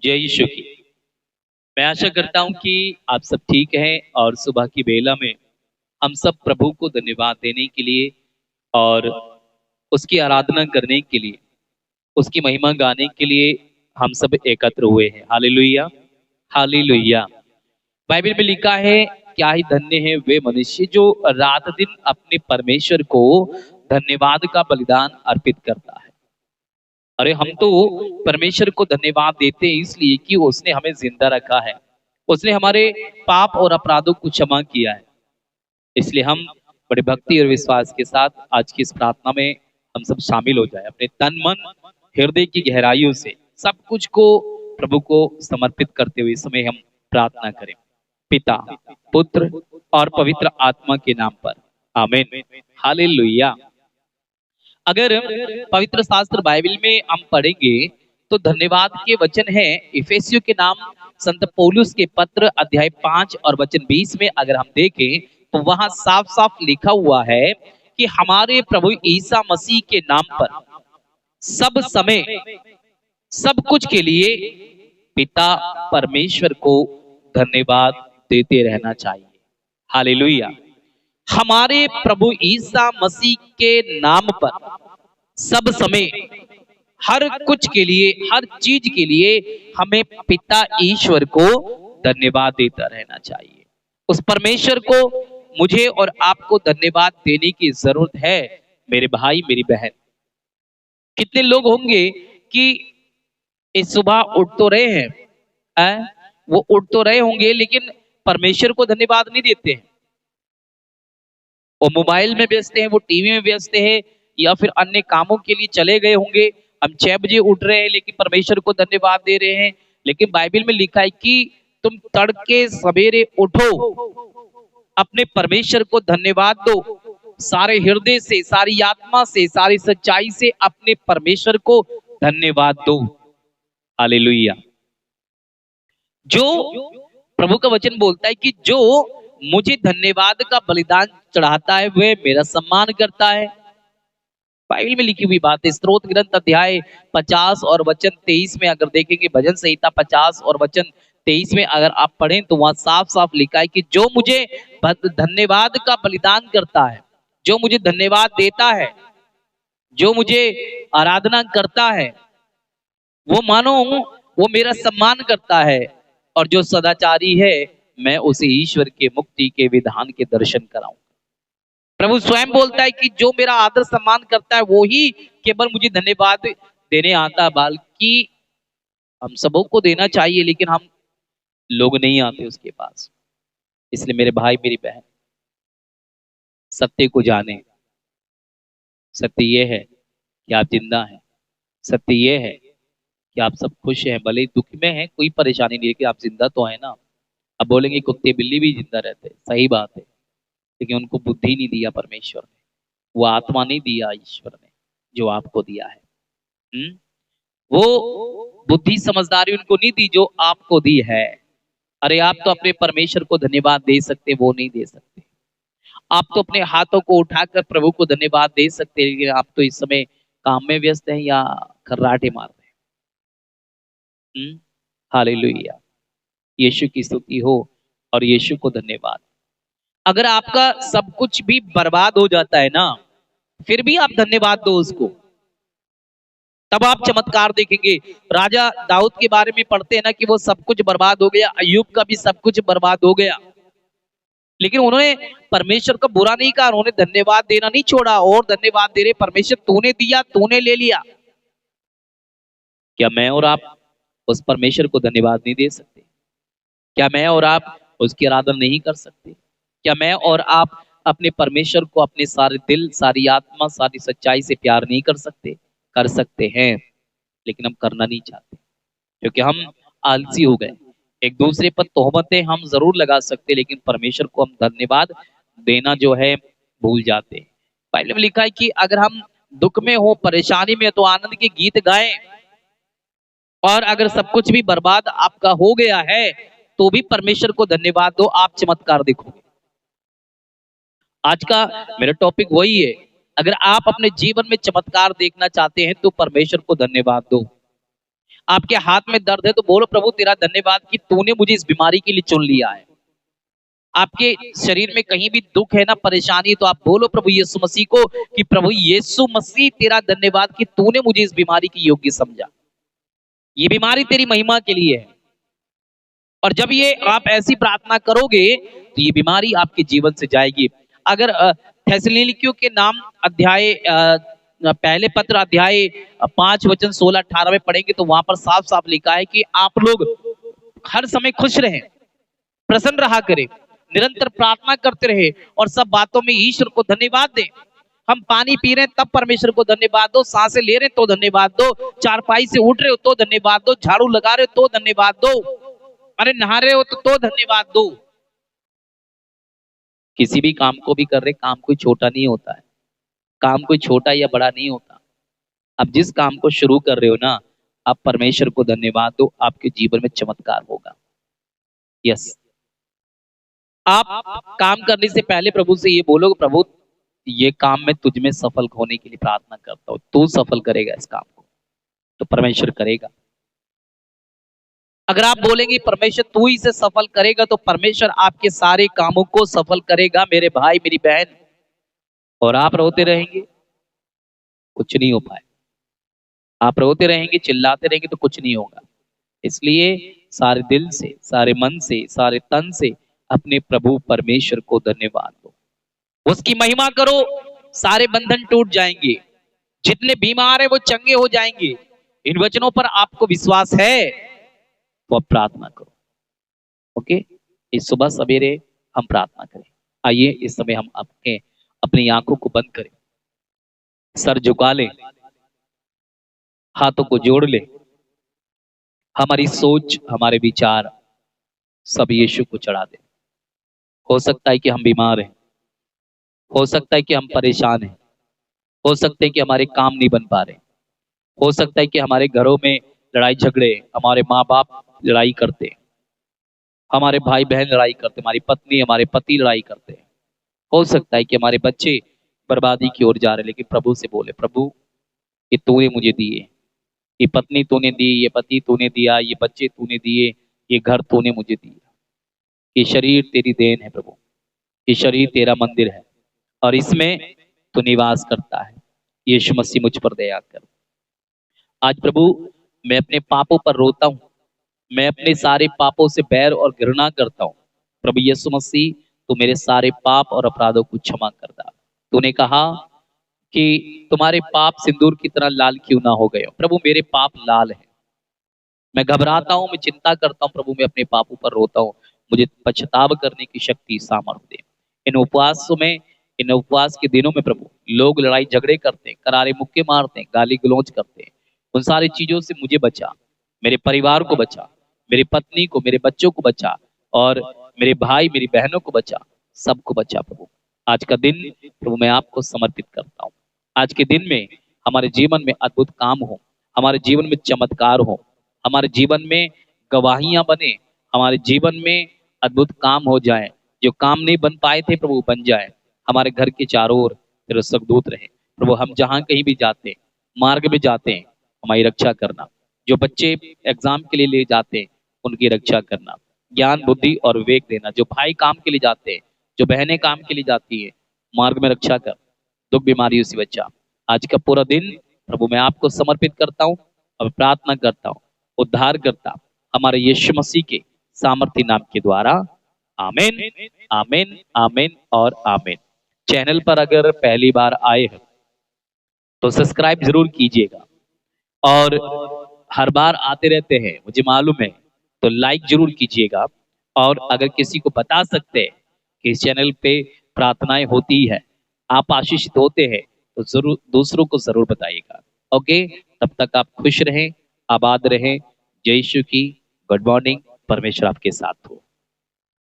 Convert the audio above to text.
जय यीशु की। मैं आशा करता हूं कि आप सब ठीक हैं और सुबह की बेला में हम सब प्रभु को धन्यवाद देने के लिए और उसकी आराधना करने के लिए, उसकी महिमा गाने के लिए हम सब एकत्र हुए हैं। Hallelujah, hallelujah. बाइबल में लिखा है, क्या ही धन्य है वे मनुष्य जो रात दिन अपने परमेश्वर को धन्यवाद का बलिदान अर्पित करता है। अरे हम तो परमेश्वर को धन्यवाद देते हैं इसलिए कि उसने हमें जिंदा रखा है, उसने हमारे पाप और अपराधों को क्षमा किया है। इसलिए हम बड़े भक्ति और विश्वास के साथ आज की इस प्रार्थना में हम सब शामिल हो जाए, अपने तन मन हृदय की गहराइयों से सब कुछ को प्रभु को समर्पित करते हुए इस समय हम प्रार्थना करें। पिता, पुत्र और पवित्र आत्मा के नाम पर आमीन। हालेलुया। अगर पवित्र शास्त्र बाइबल में हम पढ़ेंगे तो धन्यवाद के वचन है इफिसियों के नाम संत पौलुस के पत्र अध्याय 5 और वचन 20 में अगर हम देखें तो वहां साफ साफ लिखा हुआ है कि हमारे प्रभु ईसा मसीह के नाम पर सब समय सब कुछ के लिए पिता परमेश्वर को धन्यवाद देते रहना चाहिए। हालेलुया। हमारे प्रभु ईसा मसीह के नाम पर सब समय हर कुछ के लिए, हर चीज के लिए हमें पिता ईश्वर को धन्यवाद देता रहना चाहिए। उस परमेश्वर को मुझे और आपको धन्यवाद देने की जरूरत है। मेरे भाई, मेरी बहन, कितने लोग होंगे कि इस सुबह उठ तो रहे हैं, वो उठ तो रहे होंगे लेकिन परमेश्वर को धन्यवाद नहीं देते हैं। वो मोबाइल में व्यस्त हैं, वो टीवी में व्यस्त हैं, या फिर अन्य कामों के लिए चले गए होंगे। हम 6 बजे उठ रहे हैं लेकिन परमेश्वर को धन्यवाद दे रहे हैं। लेकिन बाइबल में लिखा है कि तुम तड़के सवेरे उठो, अपने परमेश्वर को धन्यवाद दो, सारे हृदय से, सारी आत्मा से, सारी सच्चाई से अपने परमेश्वर को धन्यवाद दो। हालेलुया। जो प्रभु का वचन बोलता है कि जो मुझे धन्यवाद का बलिदान चढ़ाता है वह मेरा सम्मान करता है। बाइबल में लिखी हुई बात है। स्तोत्र ग्रंथ अध्याय 50 और वचन 23 में अगर देखेंगे, भजन संहिता 50 और वचन 23 में अगर आप पढ़ें तो वहां साफ साफ लिखा है कि जो मुझे धन्यवाद का बलिदान करता है, जो मुझे धन्यवाद देता है, जो मुझे आराधना करता है, वो मानो वो मेरा सम्मान करता है। और जो सदाचारी है मैं उसे ईश्वर के मुक्ति के विधान के दर्शन कराऊं। प्रभु स्वयं बोलता है कि जो मेरा आदर सम्मान करता है वो ही केवल मुझे धन्यवाद देने आता है। बल्कि हम सबों को देना चाहिए लेकिन हम लोग नहीं आते उसके पास। इसलिए मेरे भाई, मेरी बहन, सत्य को जाने। सत्य ये है कि आप जिंदा हैं। सत्य ये है कि आप सब खुश हैं, भले ही दुख में हैं, कोई परेशानी नहीं है, कि आप जिंदा तो है ना। अब बोलेंगे कुत्ते बिल्ली भी जिंदा रहते हैं, सही बात है, लेकिन उनको बुद्धि नहीं दिया परमेश्वर ने, वो आत्मा नहीं दिया ईश्वर ने जो आपको दिया है। वो बुद्धि समझदारी उनको नहीं दी जो आपको दी है। अरे आप तो अपने परमेश्वर को धन्यवाद दे सकते, वो नहीं दे सकते। आप तो अपने हाथों को उठाकर प्रभु को धन्यवाद दे सकते, लेकिन आप तो इस समय काम में व्यस्त हैं या खर्राटे मार रहे हैं। हालेलुया। यीशु की स्तुति हो और यीशु को धन्यवाद। अगर आपका सब कुछ भी बर्बाद हो जाता है ना, फिर भी आप धन्यवाद दो उसको, तब आप चमत्कार देखेंगे। राजा दाऊद के बारे में पढ़ते हैं ना कि वो सब कुछ बर्बाद हो गया, अय्यूब का भी सब कुछ बर्बाद हो गया, लेकिन उन्होंने परमेश्वर का बुरा नहीं कहा, उन्होंने धन्यवाद देना नहीं छोड़ा और धन्यवाद दे रहे, परमेश्वर तूने दिया, तूने ले लिया। क्या मैं और आप उस परमेश्वर को धन्यवाद नहीं दे सकते? क्या मैं और आप उसकी आराधना नहीं कर सकते? क्या मैं और आप अपने परमेश्वर को अपने सारे दिल, सारी आत्मा, सारी सच्चाई से प्यार नहीं कर सकते? कर सकते हैं, लेकिन हम करना नहीं चाहते क्योंकि हम आलसी हो गए। एक दूसरे पर तोहमतें हम जरूर लगा सकते, लेकिन परमेश्वर को हम धन्यवाद देना जो है भूल जाते हैं। बाइबल में लिखा है कि अगर हम दुख में हो, परेशानी में, तो आनंद के गीत गाएं, और अगर सब कुछ भी बर्बाद आपका हो गया है तो भी परमेश्वर को धन्यवाद दो, आप चमत्कार देखोगे। आज का मेरा टॉपिक वही है। अगर आप अपने जीवन में चमत्कार देखना चाहते हैं तो परमेश्वर को धन्यवाद दो। आपके हाथ में दर्द है तो बोलो प्रभु तेरा धन्यवाद कि तूने मुझे इस बीमारी के लिए चुन लिया है। आपके शरीर में कहीं भी दुख है ना, परेशानी, तो आप बोलो प्रभु यीशु मसीह को कि प्रभु यीशु मसीह तेरा धन्यवाद कि तूने मुझे इस बीमारी की योग्य समझा। ये बीमारी तेरी महिमा के लिए है। और जब ये आप ऐसी प्रार्थना करोगे तो ये बीमारी आपके जीवन से जाएगी। अगर थेसलोनिकियों के नाम अध्याय पहले पत्र अध्याय 5 वचन 16-18 में पढ़ेंगे तो वहां पर साफ साफ लिखा है कि आप लोग हर समय खुश रहें, प्रसन्न रहा करें, निरंतर प्रार्थना करते रहे और सब बातों में ईश्वर को धन्यवाद दें। हम पानी पी रहे हैं तब परमेश्वर को धन्यवाद दो, सांसें ले रहे हैं तो धन्यवाद दो, चारपाई से उठ रहे हो तो धन्यवाद दो, झाड़ू लगा रहे हो तो धन्यवाद दो, अरे नहा रहे हो तो धन्यवाद दो। किसी भी काम को भी कर रहे, काम कोई छोटा नहीं होता है, काम कोई छोटा या बड़ा नहीं होता। अब जिस काम को शुरू कर रहे हो ना, आप परमेश्वर को धन्यवाद दो, आपके जीवन में चमत्कार होगा। यस, आप काम करने से पहले प्रभु से ये बोलो प्रभु ये काम में तुझ में सफल होने के लिए प्रार्थना करता हूं, तू सफल करेगा इस काम को, तो परमेश्वर करेगा। अगर आप बोलेंगे परमेश्वर तू ही से सफल करेगा तो परमेश्वर आपके सारे कामों को सफल करेगा मेरे भाई मेरी बहन। और आप रोते रहेंगे, कुछ नहीं हो पाए। आप रोते रहेंगे, चिल्लाते रहेंगे तो कुछ नहीं होगा। इसलिए सारे दिल से, सारे मन से, सारे तन से अपने प्रभु परमेश्वर को धन्यवाद दो, उसकी महिमा करो, सारे बंधन टूट जाएंगे, जितने बीमार है वो चंगे हो जाएंगे। इन वचनों पर आपको विश्वास है तो अब प्रार्थना करो। ओके, इस सुबह सवेरे हम प्रार्थना करें। आइए इस समय हम अपनी आंखों को बंद करें, सर झुका लें, हाथों को जोड़ लें, हमारी सोच हमारे विचार सब यीशु को चढ़ा दें। हो सकता है कि हम बीमार हैं, हो सकता है कि हम परेशान हैं, हो सकता है कि हमारे काम नहीं बन पा रहे, हो सकता है कि हमारे घरों में लड़ाई झगड़े, हमारे माँ बाप लड़ाई करते, हमारे भाई बहन लड़ाई करते, हमारी पत्नी हमारे पति लड़ाई करते हैं, हो सकता है कि हमारे बच्चे बर्बादी की ओर जा रहे। लेकिन प्रभु से बोले प्रभु ये तूने मुझे दिए, ये पत्नी तूने दी, ये पति तूने दिया, ये बच्चे तूने दिए, ये घर तूने मुझे दिया, ये शरीर तेरी देन है प्रभु, ये शरीर तेरा मंदिर है और इसमें तू निवास करता है। यीशु मसीह मुझ पर दया कर। आज प्रभु मैं अपने पापों पर रोता हूँ, मैं अपने सारे पापों से बैर और घृणा करता हूँ। प्रभु यीशु मसीह तू मेरे सारे पाप और अपराधों को क्षमा कर दा। तूने कहा कि तुम्हारे पाप सिंदूर की तरह लाल क्यों ना हो गए हो। प्रभु मेरे पाप लाल हैं, मैं घबराता हूँ, मैं चिंता करता हूँ प्रभु, मैं अपने पापों पर रोता हूँ। मुझे पछताव करने की शक्ति सामर्थ्य दे। इन उपवासों में, इन उपवास के दिनों में प्रभु लोग लड़ाई झगड़े करते हैं, करारे मुक्के मारते हैं, गाली गलौज करते हैं, उन सारी चीजों से मुझे बचा, मेरे परिवार को बचा, मेरी पत्नी को, मेरे बच्चों को बचा और मेरे भाई मेरी बहनों को बचा, सबको बचा प्रभु। आज का दिन प्रभु मैं आपको समर्पित करता हूँ। आज के दिन में हमारे जीवन में अद्भुत काम हो, हमारे जीवन में चमत्कार हो, हमारे जीवन में गवाहियां बने, हमारे जीवन में अद्भुत काम हो जाए, जो काम नहीं बन पाए थे प्रभु बन जाए। हमारे घर के चारों ओर तेरे सगदूत रहे प्रभु। हम जहां कहीं भी जाते हैं, मार्ग में जाते हैं, हमारी रक्षा करना। जो बच्चे एग्जाम के लिए ले जाते हैं उनकी रक्षा करना, ज्ञान बुद्धि और विवेक देना। जो भाई काम के लिए जाते हैं, जो बहनें काम के लिए जाती है, मार्ग में रक्षा कर, दुख बीमारियों से बचा। आज का पूरा दिन प्रभु मैं आपको समर्पित करता हूँ और प्रार्थना करता हूँ, उद्धार करता हमारे यीशु मसीह के सामर्थ्य नाम के द्वारा। आमीन, आमीन, आमीन और आमीन। चैनल पर अगर पहली बार आए हैं तो सब्सक्राइब जरूर कीजिएगा और हर बार आते रहते हैं मुझे मालूम है, तो लाइक जरूर कीजिएगा। और अगर किसी को बता सकते हैं कि इस चैनल पे प्रार्थनाएं होती है, आप आशीषित होते हैं, तो जरूर दूसरों को जरूर बताइएगा। ओके, तब तक आप खुश रहें, आबाद रहें। जय यीशु की गुड मॉर्निंग, परमेश्वर आपके साथ हो।